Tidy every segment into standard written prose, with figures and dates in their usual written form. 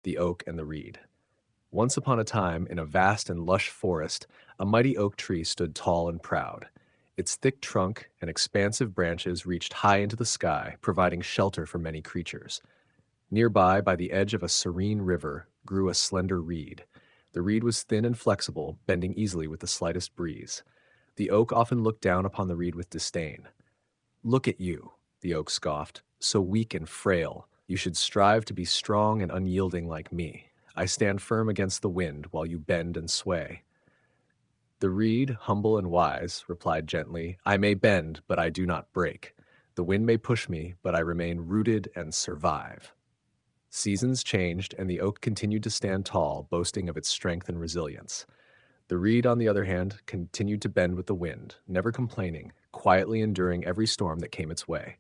the oak and the reed. Once upon a time, in a vast and lush forest, a mighty oak tree stood tall and proud. Its thick trunk and expansive branches reached high into the sky, providing shelter for many creatures. Nearby, by the edge of a serene river, grew a slender reed. The reed was thin and flexible, bending easily with the slightest breeze. The oak often looked down upon the reed with disdain. "Look at you," the oak scoffed, "so weak and frail. You should strive to be strong and unyielding like me. I stand firm against the wind while you bend and sway." The reed, humble and wise, replied gently, "I may bend, but I do not break. The wind may push me, but I remain rooted and survive." Seasons changed, and the oak continued to stand tall, boasting of its strength and resilience. The reed, on the other hand, continued to bend with the wind, never complaining, quietly enduring every storm that came its way.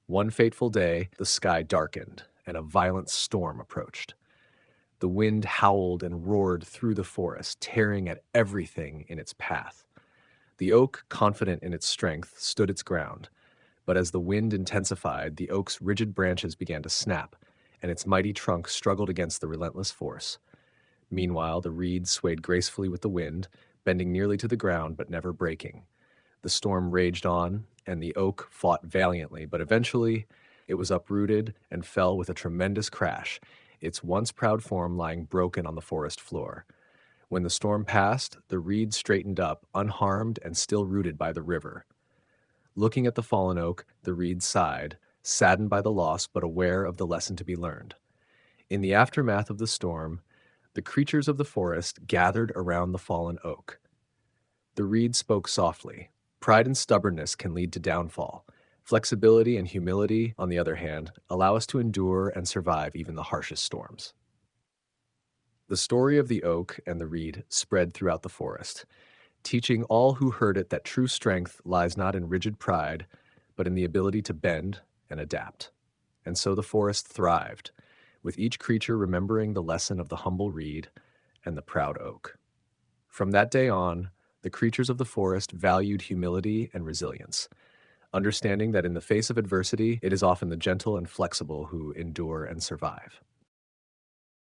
One fateful day, the sky darkened, and a violent storm approached. The wind howled and roared through the forest, tearing at everything in its path. The oak, confident in its strength, stood its ground, but as the wind intensified, the oak's rigid branches began to snap, and its mighty trunk struggled against the relentless force. Meanwhile, the reed swayed gracefully with the wind, bending nearly to the ground but never breaking. The storm raged on, and the oak fought valiantly, but eventually it was uprooted and fell with a tremendous crash, its once proud form lying broken on the forest floor. When the storm passed, the reed straightened up, unharmed and still rooted by the river. Looking at the fallen oak, the reed sighed, saddened by the loss but aware of the lesson to be learned. In the aftermath of the storm, the creatures of the forest gathered around the fallen oak. The reed spoke softly. "Pride and stubbornness can lead to downfall. Flexibility and humility, on the other hand, allow us to endure and survive even the harshest storms." The story of the oak and the reed spread throughout the forest, teaching all who heard it that true strength lies not in rigid pride, but in the ability to bend and adapt. And so the forest thrived, with each creature remembering the lesson of the humble reed and the proud oak. From that day on, the creatures of the forest valued humility and resilience, understanding that in the face of adversity, it is often the gentle and flexible who endure and survive.